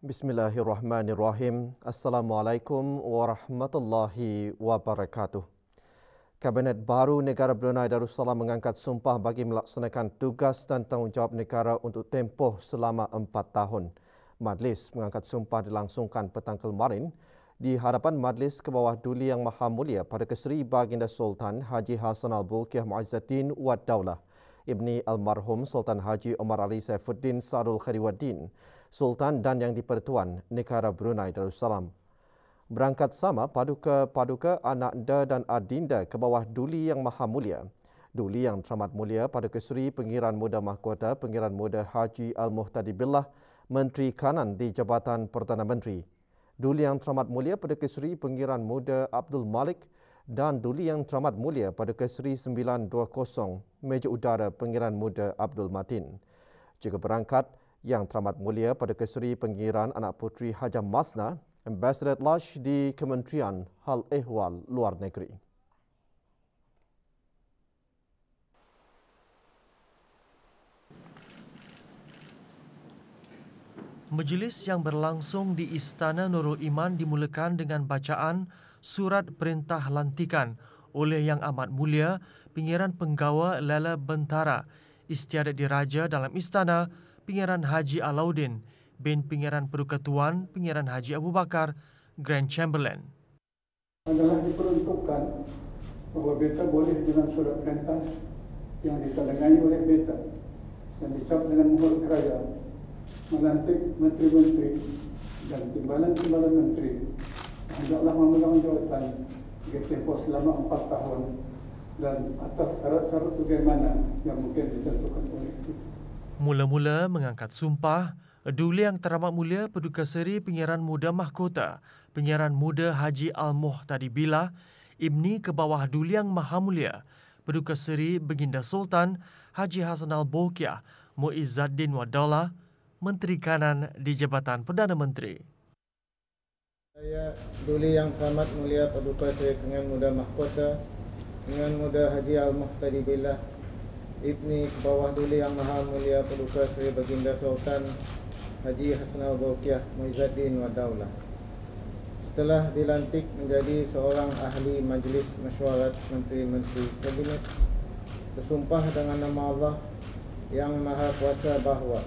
Bismillahirrahmanirrahim. Assalamualaikum warahmatullahi wabarakatuh. Kabinet baru negara Brunei Darussalam mengangkat sumpah bagi melaksanakan tugas dan tanggungjawab negara untuk tempoh selama 4 tahun. Majlis mengangkat sumpah dilangsungkan petang kemarin di hadapan Majlis ke bawah Duli Yang Maha Mulia Perdana Seri Baginda Sultan Haji Hassanal Bolkiah Muizzuddin Wad Daulah, Ibni Almarhum Sultan Haji Omar Ali Saifuddin Sadul Khairuddin, Sultan dan Yang di-Pertuan Negara Brunei Darussalam. Berangkat sama paduka ananda dan adinda ke bawah Duli Yang Maha Mulia, Duli Yang Teramat Mulia Perdana Seri Pengiran Muda Mahkota Pengiran Muda Haji Al-Muhtadi Billah, Menteri Kanan di Jabatan Perdana Menteri, Duli Yang Teramat Mulia Perdana Seri Pengiran Muda Abdul Malik dan Duli Yang Teramat Mulia Perdana Seri 920 Meja Udara Pengiran Muda Abdul Matin. Juga berangkat Yang Teramat Mulia Perdana Seri Pengiran Anak Puteri Hajam Masna, Ambassador Lush di Kementerian Hal Ehwal Luar Negeri. Majlis yang berlangsung di Istana Nurul Iman dimulakan dengan bacaan Surat Perintah Lantikan oleh Yang Amat Mulia Pengiran Penggawa Lela Bentara, Istiadat Diraja dalam Istana, Pengiran Haji Alauddin bin Pengiran Perukatuan Pengiran Haji Abu Bakar, Grand Chamberlain. Adalah diperuntukkan bahawa beta boleh dengan surat perintah yang ditandatangani oleh beta dan dicap dengan muhur kerajaan melantik menteri-menteri dan timbalan-timbalan menteri hendaklah memegang jawatan jika tempoh selama 4 tahun dan atas syarat-syarat sebagaimana yang mungkin ditentukan oleh itu. Mula-mula mengangkat sumpah, Duli Yang Teramat Mulia Paduka Seri Pengiran Muda Mahkota Pengiran Muda Haji Al-Muhtadi Billah, Ibni ke bawah Duli Yang Maha Mulia Paduka Seri Baginda Sultan Haji Hassanal Bolkiah Muizzuddin Wad Daulah, Menteri Kanan di Jabatan Perdana Menteri. Saya Duli Yang Teramat Mulia Paduka Seri Pengiran Muda Mahkota Pengiran Muda Haji Al-Muhtadi Billah, Ibni ke bawah Duli Yang Maha Mulia Paduka Seri Baginda Sultan Haji Hassanal Bolkiah Muizzuddin Wad Daulah, setelah dilantik menjadi seorang ahli Majlis Mesyuarat Menteri-Menteri Kabinet, bersumpah dengan nama Allah Yang Maha Kuasa bahawa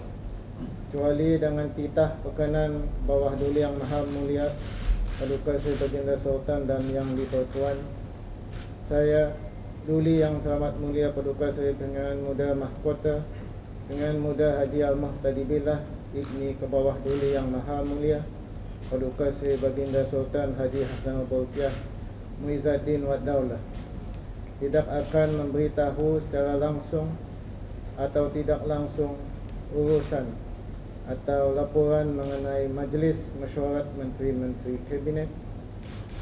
kecuali dengan titah pekanan bawah Duli Yang Maha Mulia Paduka Seri Baginda Sultan dan Yang di-Pertuan, saya Duli Yang Teramat Mulia Paduka Seri Pengiran Muda Mahkota Pengiran Muda Haji Al-Muhtadi Billah, Ibni ke bawah Duli Yang Maha Mulia Paduka Seri Baginda Sultan Haji Hassanal Bolkiah Muizzuddin Wad Daulah, tidak akan memberitahu secara langsung atau tidak langsung urusan atau laporan mengenai Majlis Mesyuarat Menteri-Menteri Kabinet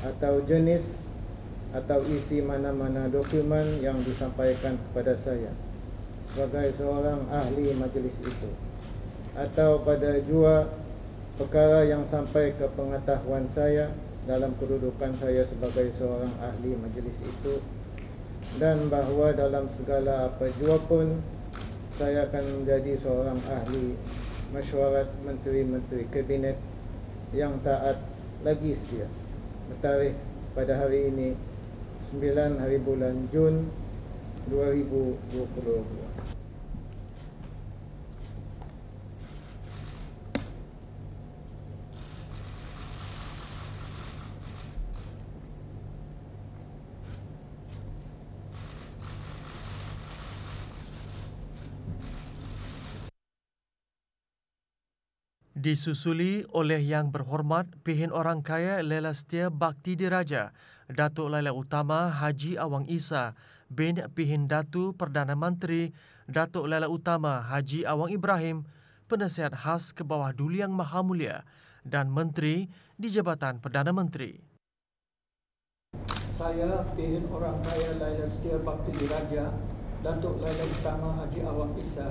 atau jenis atau isi mana-mana dokumen yang disampaikan kepada saya sebagai seorang ahli majlis itu, atau pada jua perkara yang sampai ke pengetahuan saya dalam kedudukan saya sebagai seorang ahli majlis itu, dan bahawa dalam segala apa jua pun saya akan menjadi seorang ahli mesyuarat menteri-menteri kabinet yang taat lagi setia, bertarikh pada hari ini 9 hari bulan Jun 2022. Disusuli oleh Yang Berhormat Pihin Orang Kaya Lela Setia Bakti Diraja Datuk Laila Utama Haji Awang Isa bin Pihin Datu Perdana Menteri Datuk Laila Utama Haji Awang Ibrahim, Penasihat Khas ke bawah Duli Yang Maha Mulia dan Menteri di Jabatan Perdana Menteri. Saya Pihin Orang Kaya Laila Setia Bakti Diraja Datuk Laila Utama Haji Awang Isa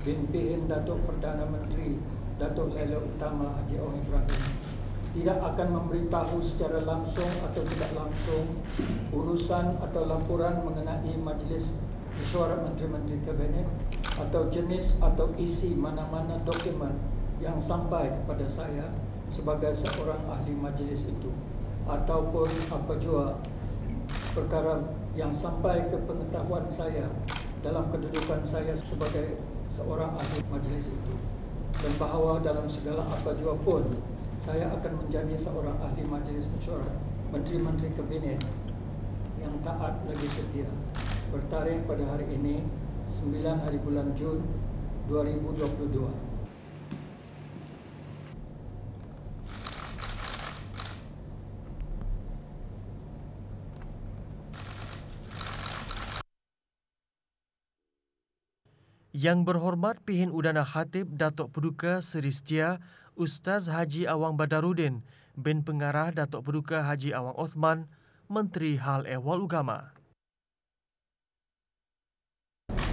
bin Pihin Datuk Perdana Menteri Datuk Laila Utama Haji Awang Ibrahim tidak akan memberitahu secara langsung atau tidak langsung urusan atau laporan mengenai Majlis Mesyuarat Menteri-Menteri Kabinet atau jenis atau isi mana-mana dokumen yang sampai kepada saya sebagai seorang ahli majlis itu, ataupun apa jua perkara yang sampai ke pengetahuan saya dalam kedudukan saya sebagai seorang ahli majlis itu, dan bahawa dalam segala apa jua pun saya akan menjadi seorang ahli majlis mesyuarat Menteri-Menteri Kabinet yang taat lagi setia. Bertarikh pada hari ini 9 hari bulan Jun 2022. Yang berhormat Pihin Udana Khatib Datuk Paduka Seri Setia Ustaz Haji Awang Badarudin bin Pengarah Datuk Paduka Haji Awang Othman, Menteri Hal Ehwal Agama.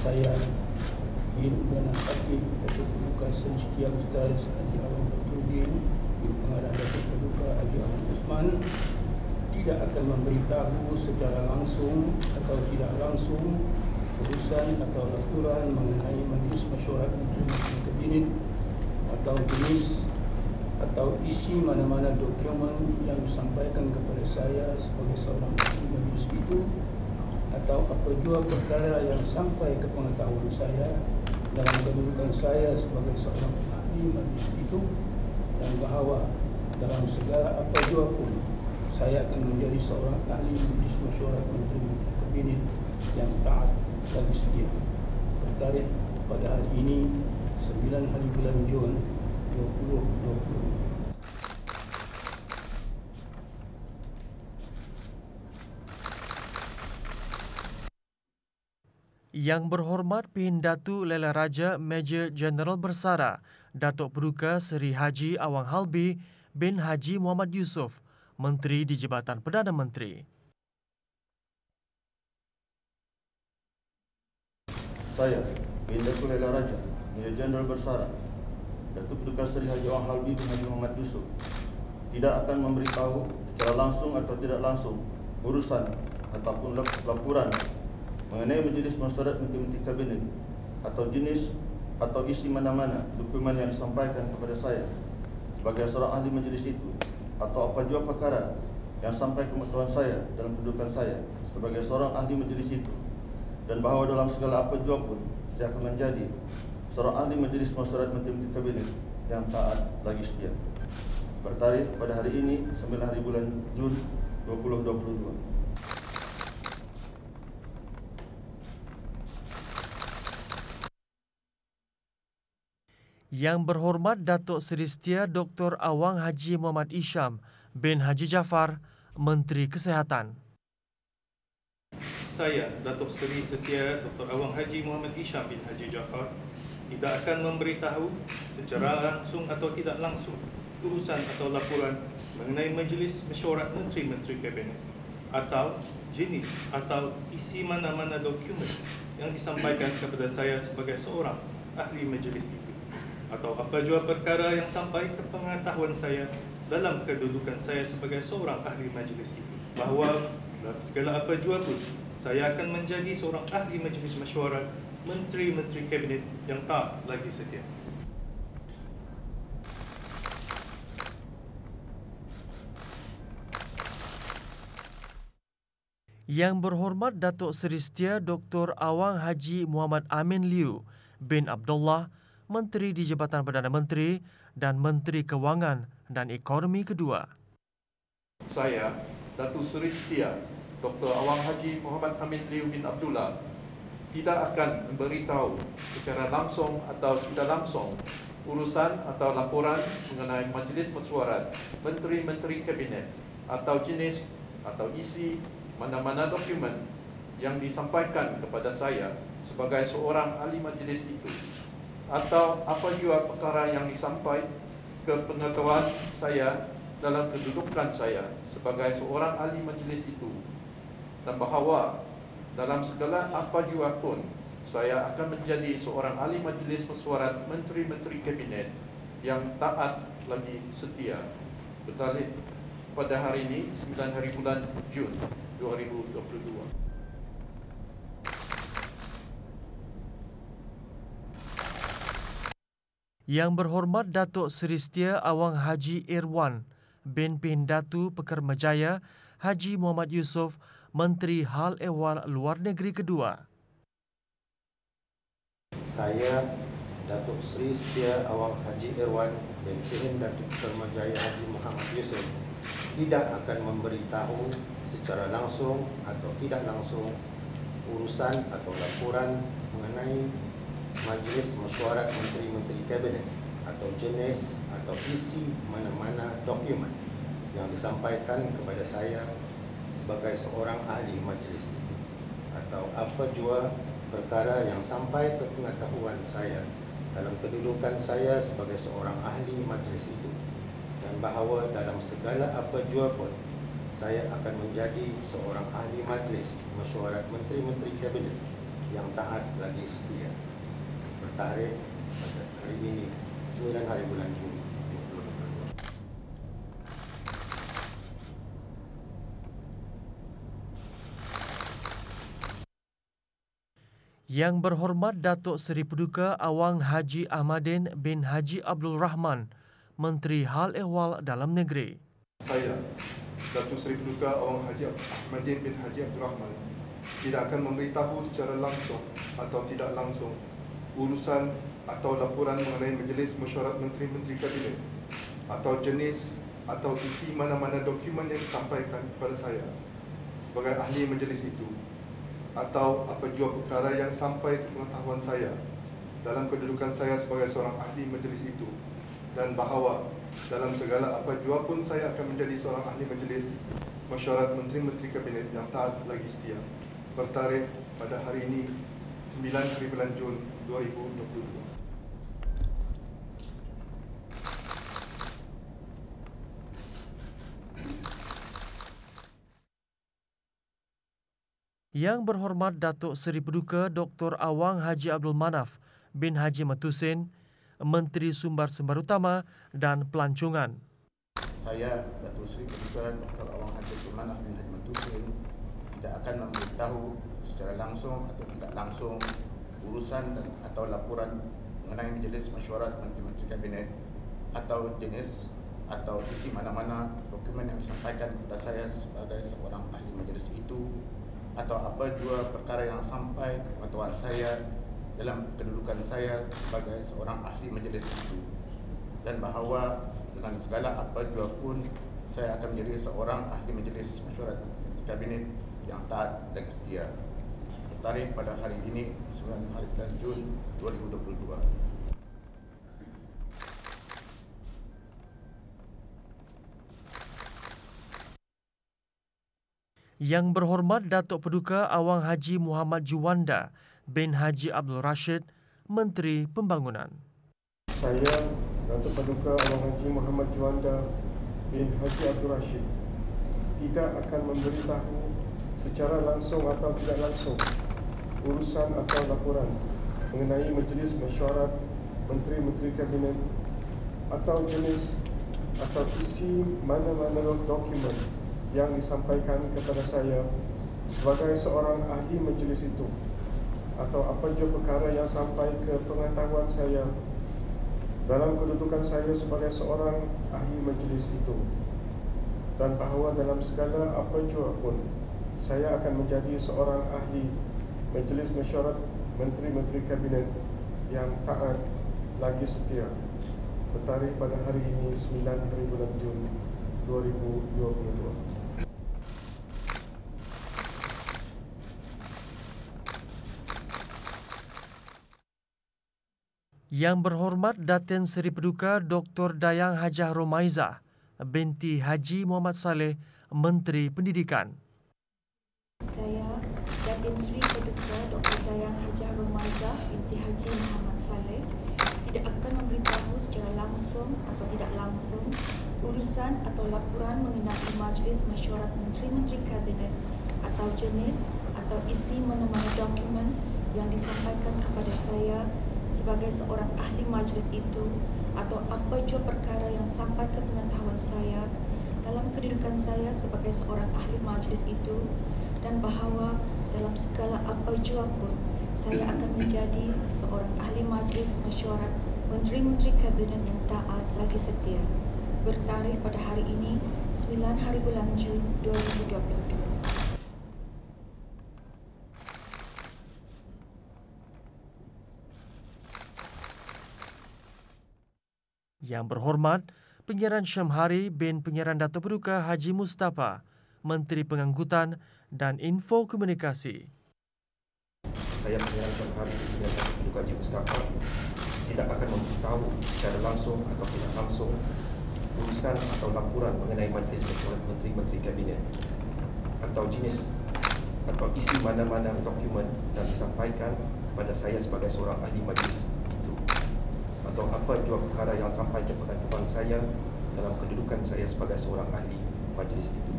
Saya Pihin Udana Khatib Datuk Paduka Seri Setia Ustaz Haji Awang Badarudin bin Pengarah Datuk Paduka Haji Awang Othman tidak akan memberitahu secara langsung atau tidak langsung urusan atau laporan mengenai Majlis Mesyuarat Menteri-Menteri Kabinet atau jenis atau isi mana-mana dokumen yang disampaikan kepada saya sebagai seorang ahli majlis itu, atau apa jua perkara yang sampai ke pengetahuan saya dalam kedudukan saya sebagai seorang ahli majlis itu, dan bahawa dalam segala apa jua pun saya akan menjadi seorang ahli Majlis Mesyuarat Menteri-Menteri Kabinet yang taat dan setia. Bertarikh pada hari ini 9 hari bulan Jun 2020. Yang berhormat Pihin Datu Lela Raja Major Jeneral Bersara Datuk Paduka Seri Haji Awang Halbi bin Haji Muhammad Yusof, Menteri di Jabatan Perdana Menteri. Saya, Pihin Datu Lela Raja Major Jeneral Bersara Datuk Paduka Seri Haji Awang Halbi bin Haji Muhammad Yusof tidak akan memberitahu secara langsung atau tidak langsung urusan ataupun laporan mengenai Majlis Mesyuarat Menteri-Menteri Kabinet atau jenis atau isi mana-mana dokumen yang disampaikan kepada saya sebagai seorang ahli majlis itu, atau apa jua perkara yang sampai ke pengetahuan saya dalam kedudukan saya sebagai seorang ahli majlis itu, dan bahawa dalam segala apa jua pun saya akan menjadi seorang ahli Majlis Mesyuarat Menteri-Menteri Kabinet yang taat lagi setia. Bertarikh pada hari ini 9 hari bulan Jun 2022. Yang berhormat Datuk Seri Setia Dr. Awang Haji Muhammad Isham bin Haji Jaafar, Menteri Kesihatan. Saya, Datuk Seri Setia Dr. Awang Haji Muhammad Isham bin Haji Jaafar, tidak akan memberitahu secara langsung atau tidak langsung urusan atau laporan mengenai Majlis Mesyuarat Menteri-Menteri Kabinet atau jenis atau isi mana-mana dokumen yang disampaikan kepada saya sebagai seorang ahli majlis itu, atau apa jua perkara yang sampai ke pengetahuan saya dalam kedudukan saya sebagai seorang ahli majlis itu, bahawa dalam segala apa jua pun saya akan menjadi seorang ahli majlis mesyuarat Menteri-Menteri Kabinet yang taat lagi setia. Yang berhormat Datuk Seri Setia Dr. Awang Haji Muhammad Amin Liu bin Abdullah, Menteri di Jabatan Perdana Menteri dan Menteri Kewangan dan Ekonomi kedua. Saya, Datuk Seri Setia Dr. Awang Haji Muhammad Amin Liu bin Abdullah, tidak akan memberitahu secara langsung atau tidak langsung urusan atau laporan mengenai Majlis Mesyuarat Menteri-Menteri Kabinet atau jenis atau isi mana-mana dokumen yang disampaikan kepada saya sebagai seorang ahli majlis itu, atau apa jua perkara yang disampaikan ke pengetahuan saya dalam kedudukan saya sebagai seorang ahli majlis itu, dan bahawa dalam segala apa jua pun saya akan menjadi seorang ahli majlis mesyuarat Menteri-Menteri Kabinet yang taat lagi setia. Bertarikh pada hari ini 9 hari bulan Jun 2022. Yang berhormat Datuk Seri Setia Awang Haji Irwan bin Datu Pekermajaya Haji Muhammad Yusof, Menteri Hal Ehwal Luar Negeri kedua. Saya, Datuk Seri Setia Awang Haji Irwan bin Datu Pekermajaya Haji Muhammad Yusof, tidak akan memberitahu secara langsung atau tidak langsung urusan atau laporan mengenai Majlis Mesyuarat Menteri-Menteri Kabinet atau jenis atau isi mana-mana dokumen yang disampaikan kepada saya sebagai seorang ahli majlis itu, atau apa jua perkara yang sampai ke pengetahuan saya dalam kedudukan saya sebagai seorang ahli majlis itu, dan bahawa dalam segala apa jua pun saya akan menjadi seorang ahli majlis mesyuarat Menteri-Menteri Kabinet yang taat lagi setia. Bertarikh pada hari ini 9 hari bulan Jun 2022. Yang berhormat Datuk Seri Paduka Awang Haji Ahmadin bin Haji Abdul Rahman, Menteri Hal Ehwal Dalam Negeri. Saya, Datuk Seri Paduka Awang Haji Ahmadin bin Haji Abdul Rahman, tidak akan memberitahu secara langsung atau tidak langsung urusan atau laporan mengenai Majlis Mesyuarat Menteri-Menteri Kabinet atau jenis atau isi mana-mana dokumen yang disampaikan kepada saya sebagai ahli majlis itu, atau apa jua perkara yang sampai ke pengetahuan saya dalam kedudukan saya sebagai seorang ahli majlis itu, dan bahawa dalam segala apa jua pun saya akan menjadi seorang ahli majlis mesyuarat Menteri-Menteri Kabinet yang taat lagi setia. Bertarikh pada hari ini 9 hari bulan Jun 2022. Yang berhormat Datuk Seri Paduka Dr. Awang Haji Abdul Manaf bin Haji Matusin, Menteri Sumber-Sumber Utama dan Pelancongan. Saya, Datuk Seri Paduka Dr. Awang Haji Abdul Manaf bin Haji Matusin, tidak akan memberitahu secara langsung atau tidak langsung urusan atau laporan mengenai Majlis Mesyuarat Menteri-Menteri Kabinet atau jenis atau isi mana-mana dokumen yang disampaikan kepada saya sebagai seorang ahli majlis itu, atau apa jua perkara yang sampai ke pengetahuan saya dalam kedudukan saya sebagai seorang ahli majlis itu, dan bahawa dengan segala apa jua pun saya akan menjadi seorang ahli majlis mesyuarat kabinet yang taat dan setia. Bertarikh pada hari ini 9 hari bulan Jun 2022. Yang berhormat Datuk Paduka Awang Haji Muhammad Juwanda bin Haji Abdul Rashid, Menteri Pembangunan. Saya, Datuk Paduka Awang Haji Muhammad Juwanda bin Haji Abdul Rashid, tidak akan memberitahu secara langsung atau tidak langsung urusan atau laporan mengenai Majlis Mesyuarat Menteri-Menteri Kabinet atau jenis atau isi mana-mana dokumen yang disampaikan kepada saya sebagai seorang ahli majlis itu, atau apa jua perkara yang sampai ke pengetahuan saya dalam kedudukan saya sebagai seorang ahli majlis itu, dan bahawa dalam segala apa jua pun saya akan menjadi seorang ahli Majlis Mesyuarat Menteri-Menteri Kabinet yang taat lagi setia. Bertarikh pada hari ini 9 hari bulan Jun 2022. Yang berhormat Datin Seri Paduka Dr. Dayang Hajah Romaizah binti Haji Muhammad Saleh, Menteri Pendidikan. Saya, Datin Seri Paduka Dr. Dayang Hajah Romaizah binti Haji Muhammad Saleh, tidak akan memberitahu secara langsung atau tidak langsung urusan atau laporan mengenai Majlis Mesyuarat Menteri-Menteri Kabinet atau jenis atau isi mana-mana dokumen yang disampaikan kepada saya sebagai seorang ahli majlis itu, atau apa jua perkara yang sampai ke pengetahuan saya dalam kedudukan saya sebagai seorang ahli majlis itu, dan bahawa dalam segala apa jua pun saya akan menjadi seorang ahli majlis mesyuarat Menteri-Menteri Kabinet yang taat lagi setia. Bertarikh pada hari ini, 9 hari bulan Jun 2022. Yang berhormat, Pengiran Syamhari bin Pengiran Datuk Paduka Haji Mustafa, Menteri Pengangkutan dan Info Komunikasi. Saya Pengiran Syamhari bin Pengiran Datuk Paduka Haji Mustafa tidak akan memberitahu secara langsung atau tidak langsung urusan atau laporan mengenai Majlis Mesyuarat Menteri-Menteri Kabinet atau jenis atau isi mana-mana dokumen yang disampaikan kepada saya sebagai seorang ahli majlis itu, atau apa jua perkara yang sampai ke pengetahuan saya dalam kedudukan saya sebagai seorang ahli majlis itu,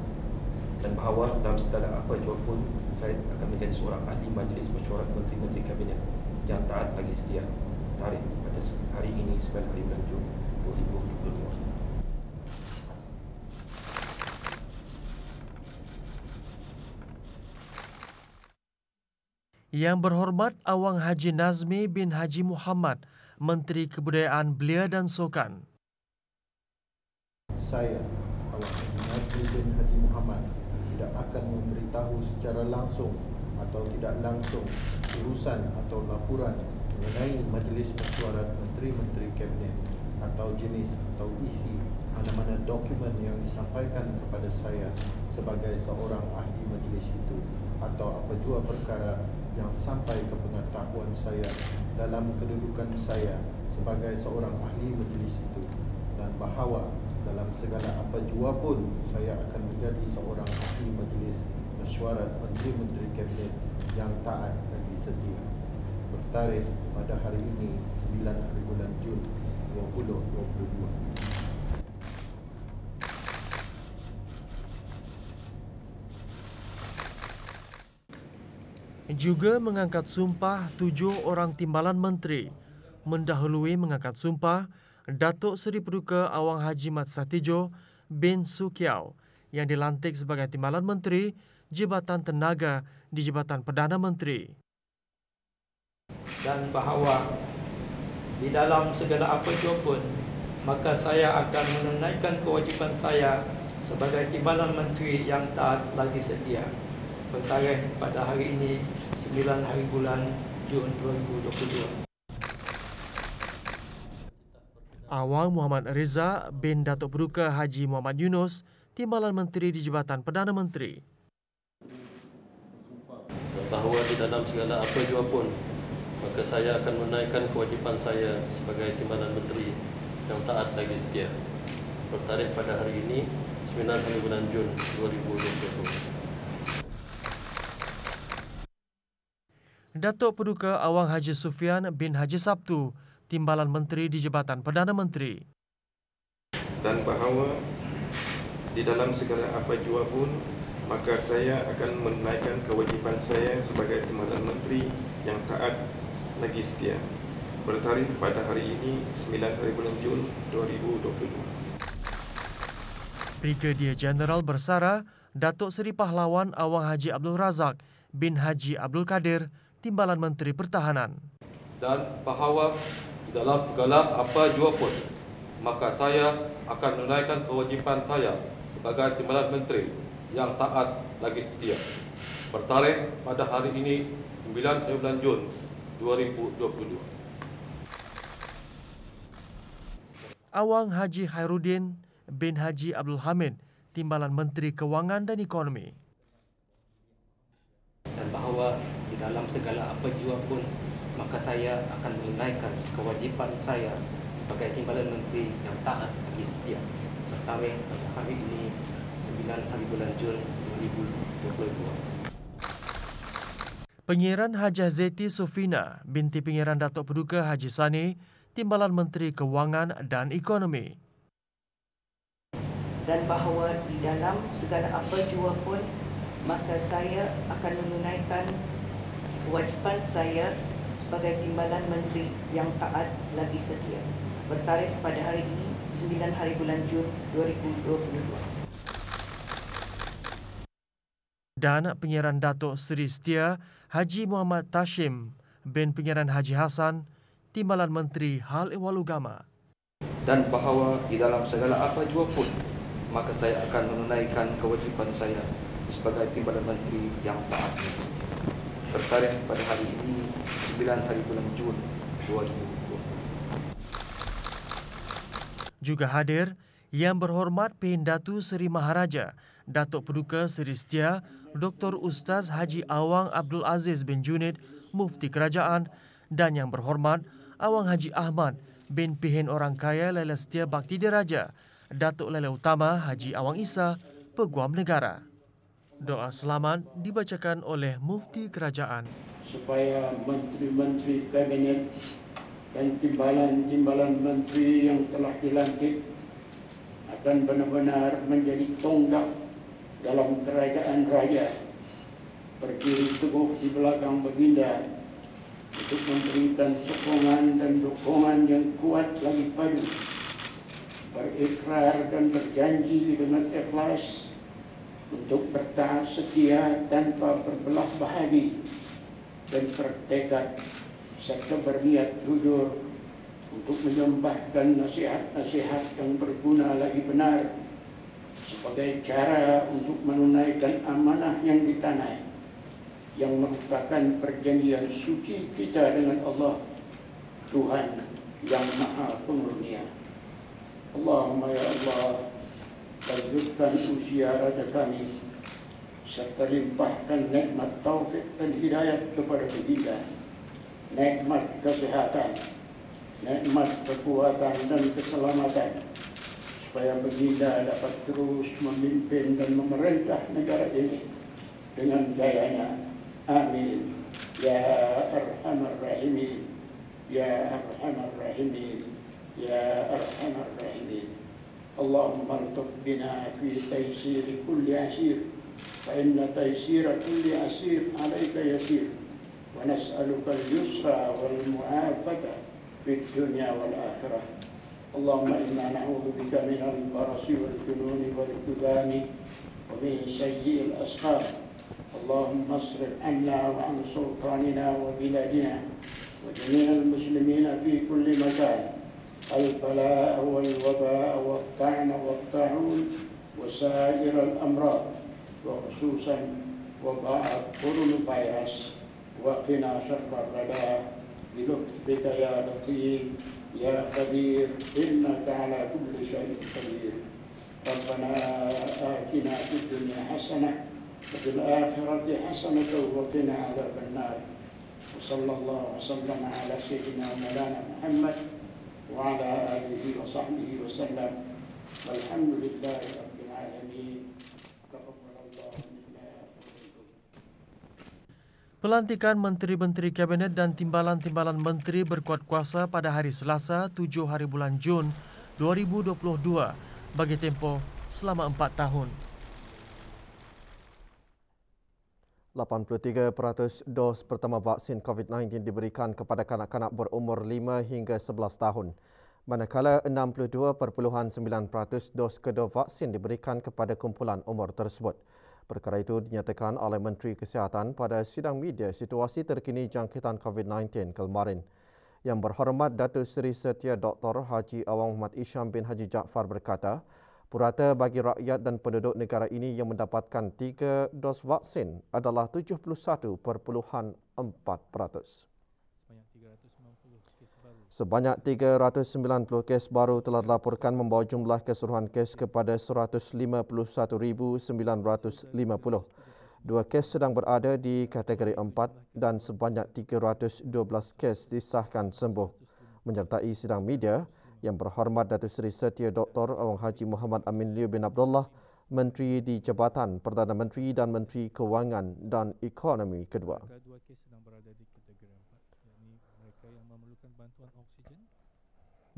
dan bahawa dalam segala apa jua pun saya akan menjadi seorang ahli Majlis Mesyuarat Menteri-Menteri Kabinet yang taat lagi setia. Tarikh pada hari ini 9 hari bulan Jun 2022. Yang berhormat Awang Haji Nazmi bin Haji Muhammad, Menteri Kebudayaan Belia dan Sukan. Saya, Awang Haji Nazmi bin Haji Muhammad, tidak akan memberitahu secara langsung atau tidak langsung urusan atau laporan mengenai Majlis Mesyuarat Menteri-Menteri Kabinet atau jenis atau isi mana-mana dokumen yang disampaikan kepada saya sebagai seorang ahli majlis itu, atau apa jua perkara yang sampai ke pengetahuan saya dalam kedudukan saya sebagai seorang ahli majlis itu, dan bahawa dalam segala apa jua pun saya akan menjadi seorang ahli majlis mesyuarat Menteri-Menteri Kabinet yang taat lagi setia. Bertarikh pada hari ini 9 hari bulan Jun 2022. Juga mengangkat sumpah 7 orang timbalan menteri. Mendahului mengangkat sumpah Datuk Seri Paduka Awang Haji Mat Satijo bin Sukiau yang dilantik sebagai timbalan menteri Jabatan Tenaga di Jabatan Perdana Menteri. Dan bahawa di dalam segala apa jua pun, maka saya akan menunaikan kewajipan saya sebagai timbalan menteri yang taat lagi setia. Bertarikh pada hari ini 9 hari bulan Jun 2022. Awang Muhammad Reza bin Datuk Paduka Haji Muhammad Yunus, timbalan menteri di Jabatan Perdana Menteri. Bahawa di dalam segala apa jua pun, maka saya akan menunaikan kewajipan saya sebagai timbalan menteri yang taat lagi setia. Bertarikh pada hari ini 9 hari bulan Jun 2022. Datuk Paduka Awang Haji Sufian bin Haji Sabtu, timbalan menteri di Jabatan Perdana Menteri. Dan bahawa di dalam segala apa jua pun, maka saya akan menunaikan kewajipan saya sebagai timbalan menteri yang taat lagi setia. Bertarikh pada hari ini 9 hari bulan Jun 2022. Brigadier Jeneral Bersara Datuk Seri Pahlawan Awang Haji Abdul Razak bin Haji Abdul Kadir, timbalan menteri Pertahanan. Dan bahawa di dalam segala apa jua pun, maka saya akan menunaikan kewajipan saya sebagai timbalan menteri yang taat lagi setia. Bertarikh pada hari ini 9 bulan Jun 2022. Awang Haji Khairuddin bin Haji Abdul Hamid, timbalan menteri Kewangan dan Ekonomi. Dan bahawa di dalam segala apa jua pun, maka saya akan menunaikan kewajipan saya sebagai timbalan menteri yang taat lagi setia. Bertarikh pada hari ini 9 hari bulan Jun 2022. Pengiran Hajah Zeti Sufina binti Pengiran Datuk Paduka Haji Sani, timbalan menteri Kewangan dan Ekonomi. Dan bahawa di dalam segala apa jua pun, maka saya akan menunaikan kewajipan saya sebagai timbalan menteri yang taat lagi setia. Bertarikh pada hari ini 9 hari bulan Jun 2022. Dan Pengiran Datuk Seri Setia Haji Muhammad Tashim bin Pengiran Haji Hassan, Timbalan Menteri Hal Ehwal Agama. Dan bahawa di dalam segala apa jua pun, maka saya akan menunaikan kewajipan saya sebagai Timbalan Menteri yang taat dan setia. Bertarikh pada hari ini 9 hari bulan Jun 2020. Juga hadir Yang Berhormat Pehin Datu Seri Maharaja Datuk Paduka Seri Setia Dr. Ustaz Haji Awang Abdul Aziz bin Junid Mufti Kerajaan dan Yang Berhormat Awang Haji Ahmad bin Pehin Orang Kaya Laila Setia Bakti Diraja Datuk Laila Utama Haji Awang Isa Peguam Negara. Doa selamat dibacakan oleh Mufti Kerajaan. Supaya menteri-menteri kabinet dan timbalan-timbalan menteri yang telah dilantik akan benar-benar menjadi tonggak dalam kerajaan raya, berdiri teguh di belakang baginda untuk memberikan sokongan dan dukungan yang kuat lagi padu, berikrar dan berjanji dengan ikhlas untuk bertaat setia tanpa berbelah bahagi dan bertekad serta berniat jujur untuk menyembahkan nasihat-nasihat yang berguna lagi benar sebagai cara untuk menunaikan amanah yang ditanai yang merupakan perjanjian suci kita dengan Allah Tuhan yang Maha Pengarunia. Allahumma ya Allah, lanjutkan usia raja kami serta limpahkan nikmat taufik dan hidayat kepada baginda, nikmat kesehatan, nikmat kekuatan dan keselamatan, supaya baginda dapat terus memimpin dan memerintah negara ini dengan gayanya. Amin. Ya Arhamar Rahimin, Ya Arhamar Rahimin, Ya Arhamar Rahimin. Allahumma altuf bina fi taysir kulli asir, fa inna taysir kulli asir alayka yasir, wa nas'aluka al-yusra wal mu'afata fi dunya wal akhirah. Allahumma inna na'udhu bika min al-barasi wal jununi wal kudani wa min sayyi al-asqam. Allahumma asrif anna wa an sultanina wa biladina wa jami'al muslimina fi kulli makan البلاء والوباء والطعن والطاعون وسائر الأمراض وخصوصا وباء كورونا وقنا شر الردى بلطفك يا لطيف يا خبير إنك على كل شيء قدير. ربنا آتنا في الدنيا حسنة وفي الآخرة حسنة وقنا عذاب النار. وصلى الله وسلم على سيدنا مولانا محمد وعلى آله وصحبه وسلم والحمد لله رب العالمين. تقبل الله منا ومنكم. Pelantikan Menteri-Menteri Kabinet dan Timbalan-Timbalan Menteri berkuat kuasa pada hari Selasa 7 hari bulan Jun 2022 bagi tempoh selama 4 tahun. 83% dos pertama vaksin COVID-19 diberikan kepada kanak-kanak berumur 5 hingga 11 tahun. Manakala 62.9% dos kedua vaksin diberikan kepada kumpulan umur tersebut. Perkara itu dinyatakan oleh Menteri Kesihatan pada sidang media situasi terkini jangkitan COVID-19 kemarin. Yang Berhormat Datuk Seri Setia Dr. Haji Awang Muhammad Isham bin Haji Jaafar berkata, purata bagi rakyat dan penduduk negara ini yang mendapatkan 3 dos vaksin adalah 71.4%. Sebanyak 390 kes baru telah dilaporkan membawa jumlah keseluruhan kes kepada 151,950. 2 kes sedang berada di kategori 4 dan sebanyak 312 kes disahkan sembuh. Menyertai sidang media, Yang Berhormat Datuk Seri Setia Dr. Awang Haji Muhammad Amin Liu bin Abdullah, Menteri di Jabatan Perdana Menteri dan Menteri Kewangan dan Ekonomi kedua.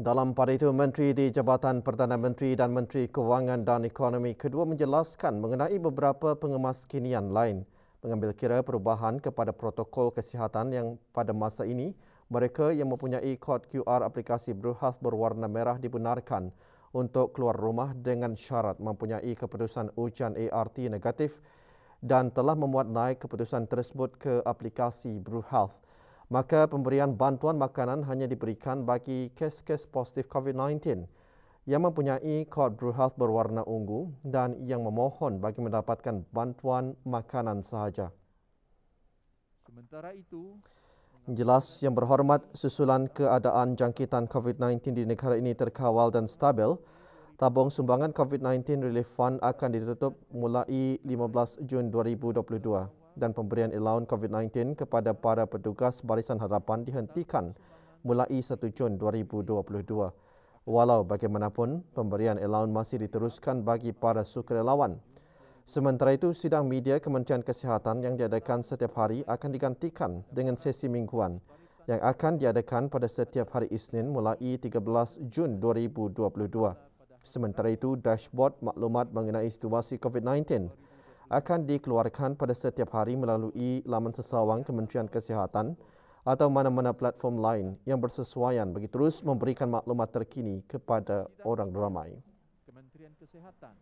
Dalam pada itu, Menteri di Jabatan Perdana Menteri dan Menteri Kewangan dan Ekonomi kedua menjelaskan mengenai beberapa pengemaskinian lain, mengambil kira perubahan kepada protokol kesihatan yang pada masa ini mereka yang mempunyai kod QR aplikasi BruHealth berwarna merah dibenarkan untuk keluar rumah dengan syarat mempunyai keputusan ujian ART negatif dan telah memuat naik keputusan tersebut ke aplikasi BruHealth. maka pemberian bantuan makanan hanya diberikan bagi kes-kes positif COVID-19 yang mempunyai kod BruHealth berwarna ungu dan yang memohon bagi mendapatkan bantuan makanan sahaja. Sementara itu, Jelas Yang Berhormat, susulan keadaan jangkitan COVID-19 di negara ini terkawal dan stabil, tabung sumbangan COVID-19 Relief Fund akan ditutup mulai 15 Jun 2022 dan pemberian allowance COVID-19 kepada para petugas Barisan Harapan dihentikan mulai 1 Jun 2022. Walau bagaimanapun, pemberian allowance masih diteruskan bagi para sukarelawan. Sementara itu, sidang media Kementerian Kesihatan yang diadakan setiap hari akan digantikan dengan sesi mingguan yang akan diadakan pada setiap hari Isnin mulai 13 Jun 2022. Sementara itu, dashboard maklumat mengenai situasi COVID-19 akan dikeluarkan pada setiap hari melalui laman sesawang Kementerian Kesihatan atau mana-mana platform lain yang bersesuaian bagi terus memberikan maklumat terkini kepada orang ramai. Kementerian Kesihatan